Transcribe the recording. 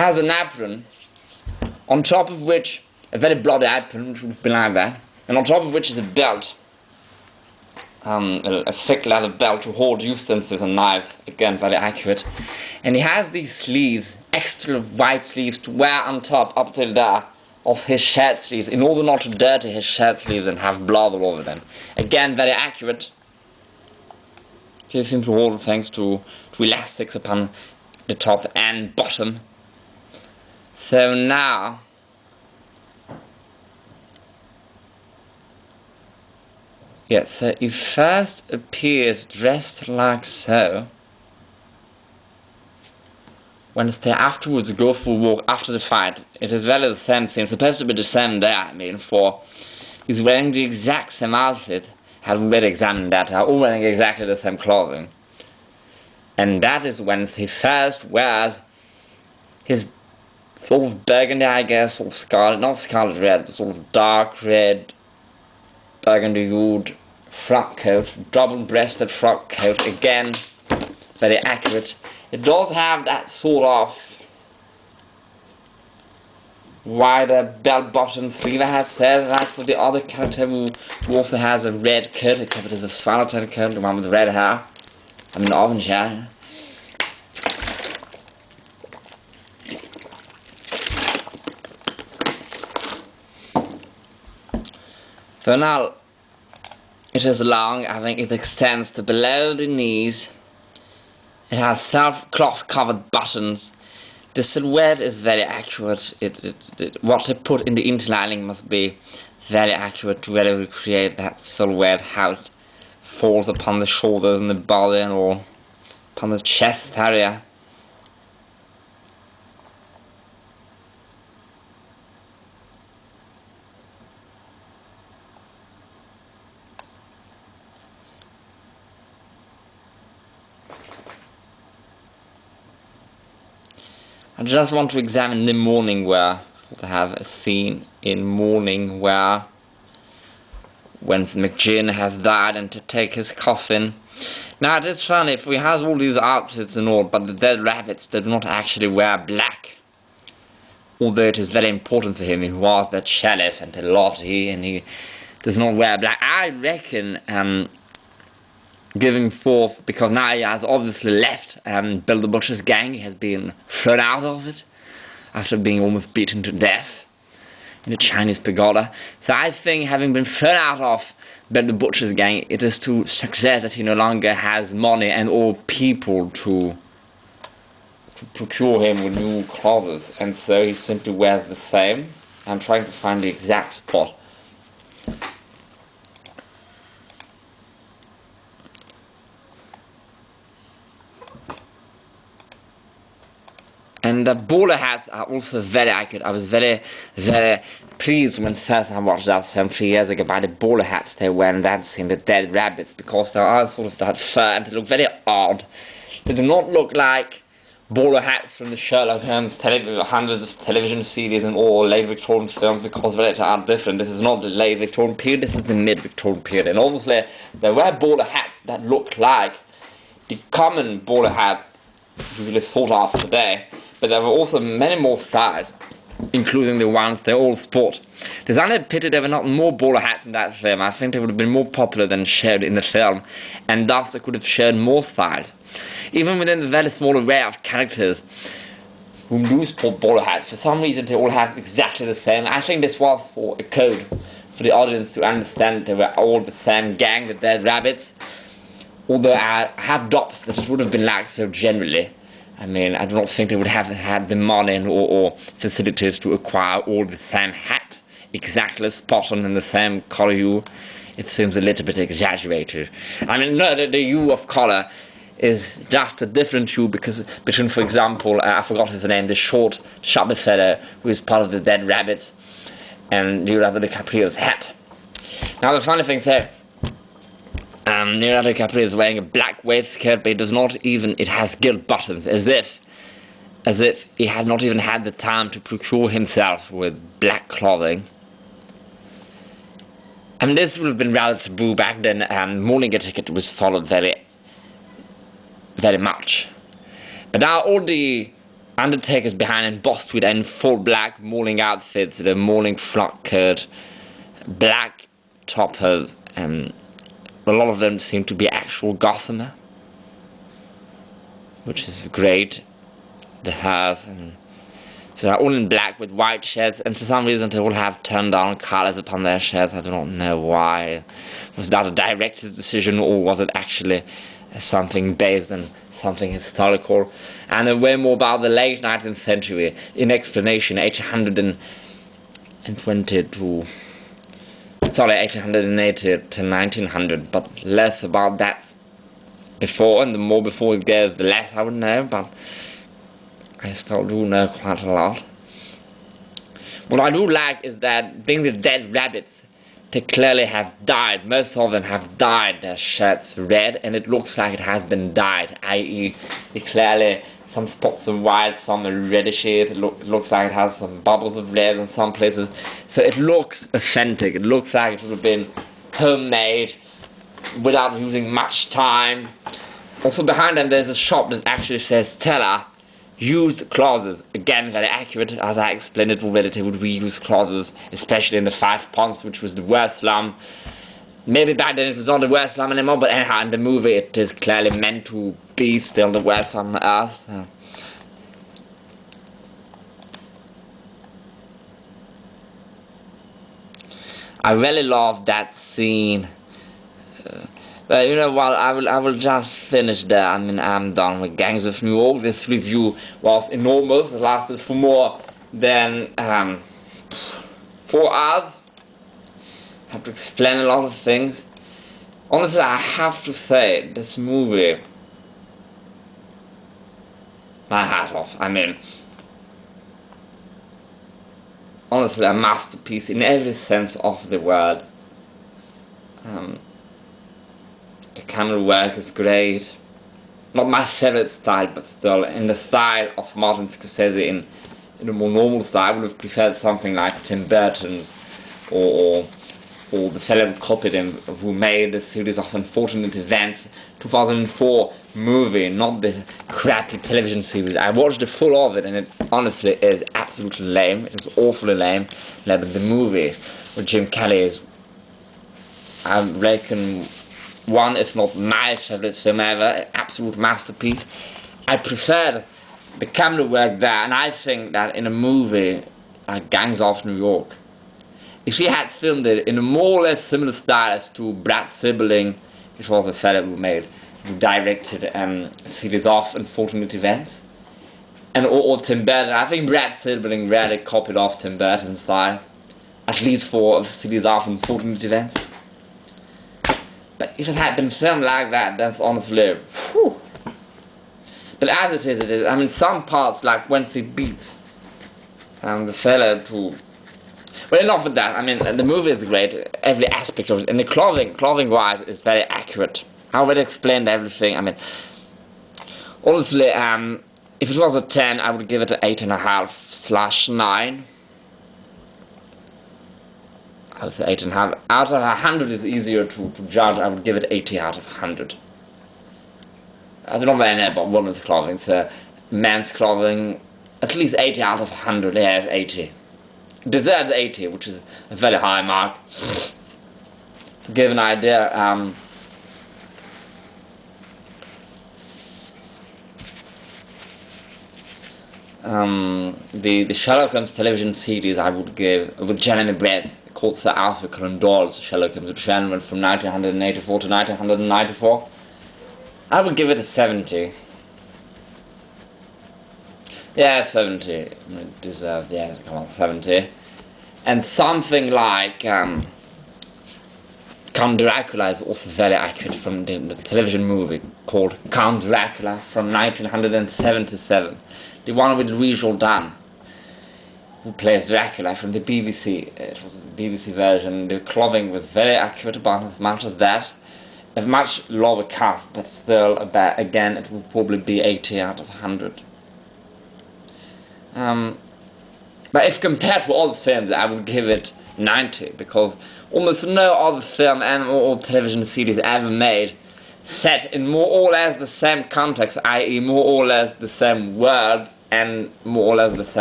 has an apron, on top of which, a very bloody apron, which would have been like that, and on top of which is a belt, a thick leather belt to hold utensils and knives, again very accurate. And he has these sleeves, extra white sleeves to wear on top up till there of his shirt sleeves, in order not to dirty his shirt sleeves and have blood all over them. Again very accurate. He seems to hold thanks to elastics upon the top and bottom. So now, yes, so he first appears dressed like so. Wednesday afterwards go for a walk after the fight. It is really the same scene, supposed to be the same there, I mean, for he's wearing the exact same outfit. Had already examined that, all wearing exactly the same clothing. And that is when he first wears his sort of burgundy, I guess, sort of scarlet, not scarlet red, but sort of dark red, burgundy hued frock coat, double-breasted frock coat, again, very accurate. It does have that sort of wider bell-bottom sleeve, I had said, like for the other character who also has a red coat, except it is a swallowtail coat, the one with the red hair, I mean orange hair. So now, it is long, I think it extends to below the knees. It has cloth covered buttons. The silhouette is very accurate. What they put in the interlining must be very accurate to really recreate that silhouette, how it falls upon the shoulders and the body and all, upon the chest area. I just want to examine the mourning wear, to have a scene in mourning wear when McGinn has died and to take his coffin. Now it is funny, if he has all these outfits and all, but the dead rabbits did not actually wear black. Although it is very important for him, he was that sheriff and he does not wear black. I reckon giving forth, because now he has obviously left Bill the Butcher's gang, he has been thrown out of it after being almost beaten to death in a Chinese pagoda. So I think, having been thrown out of Bill the Butcher's gang, it is to success that he no longer has money and or people to procure him with new clothes, and so he simply wears the same. I'm trying to find the exact spot. And the bowler hats are also very accurate. I was very, very pleased when first I watched that film 3 years ago by the bowler hats they wear in that scene, the dead rabbits, because they are sort of that fur and they look very odd. They do not look like bowler hats from the Sherlock Holmes hundreds of television series and all late Victorian films, because they are different. This is not the late Victorian period, this is the mid-Victorian period. And obviously they wear bowler hats that look like the common bowler hat usually thought of today. But there were also many more styles, including the ones they all sport. There's only a pity there were not more bowler hats in that film. I think they would have been more popular than showed in the film, and thus they could have shown more styles. Even within the very small array of characters who do sport bowler hats, for some reason they all have exactly the same. I think this was for a code, for the audience to understand they were all the same gang, the dead rabbits. Although I have doubts that it would have been like so generally. I mean, I don't think they would have had the money or facilities to acquire all the same hat, exactly spot on in the same color hue. It seems a little bit exaggerated. I mean, no, the hue of color is just a different hue between, for example, I forgot his name, the short, sharp fellow who is part of the dead rabbits, and Leonardo DiCaprio's hat. Now, the funny thing is that Leonardo DiCaprio is wearing a black waistcoat, but it has gilt buttons, as if he had not even had the time to procure himself with black clothing. And this would have been rather taboo back then, and mourning etiquette was followed very, very much. But now all the undertakers behind embossed with in full black mourning outfits, the mourning frock-coat, black toppers, and a lot of them seem to be actual gossamer, which is great. The hairs, and so they're all in black with white shirts, and for some reason they all have turned down colours upon their shirts. I do not know why. Was that a director's decision, or was it actually something based on something historical? And way more about the late 19th century, in explanation, 1880 to 1900, but less about that before, and the more before it goes, the less I would know, but I still do know quite a lot. What I do like is that being the dead rabbits, they clearly have dyed, most of them have dyed their shirts red, and it looks like it has been dyed, i.e. they clearly, some spots of white, some are reddish, it looks like it has some bubbles of red in some places, so it looks authentic, it looks like it would have been homemade, without using much time. Also behind them there's a shop that actually says Stella used clothes. Again, very accurate, as I explained it already. They would reuse clothes, especially in the 5 Ponds, which was the worst slum. Maybe back then it was not the worst slum anymore, but anyhow, in the movie it is clearly meant to be still the worst slum on earth. So. I really love that scene. But you know what, I will just finish there. I mean, I'm done with Gangs of New York. This review was enormous. It lasted for more than 4 hours. I have to explain a lot of things. Honestly, I have to say, this movie, my hat off. I mean, honestly, a masterpiece in every sense of the word. The camera work is great. Not my favorite style, but still in the style of Martin Scorsese, in a more normal style. I would have preferred something like Tim Burton's, or the fellow who copied him, who made a series of Unfortunate Events, 2004 movie, not the crappy television series. I watched the full of it, and it honestly is absolutely lame. It is awfully lame. But the movie with Jim Kelly is, I reckon, one, if not my favorite film ever, an absolute masterpiece. I prefer the camera work there, and I think that in a movie like Gangs of New York, if he had filmed it in a more or less similar style as to Brad Sibling, which was the fellow who directed a series of Unfortunate Events, and or Tim Burton, I think Brad Sibling really copied off Tim Burton's style, at least for a series of Unfortunate Events. But if it had been filmed like that, that's honestly, whew. But as it is, I mean, some parts, like when he beats the fellow to... Well, enough with that. I mean, the movie is great, every aspect of it. And the clothing-wise, is very accurate. I already explained everything. I mean, honestly, if it was a 10, I would give it an 8.5/9. I would say 8.5. Out of 100 is easier to judge. I would give it 80 out of 100. I don't know what I know about women's clothing, so men's clothing, at least 80 out of 100. Yeah, it's 80. It deserves 80, which is a very high mark. To give an idea, the Sherlock Holmes television series I would give, with Jeremy Brett, called Sir Arthur Conan Doyle's Sherlock Holmes, which ran from 1984 to 1994. I would give it a 70. Yeah, 70. It deserves, yeah, come on, 70. And something like Count Dracula is also very accurate, from the television movie called Count Dracula from 1977. The one with Louis Jourdan, who plays Dracula from the BBC. It was the BBC version. The clothing was very accurate about as much as that. A much lower cast, but still, again, it would probably be 80 out of 100. But if compared to all the films, I would give it 90, because almost no other film and or television series ever made set in more or less the same context, i.e. more or less the same world, and more all over the center.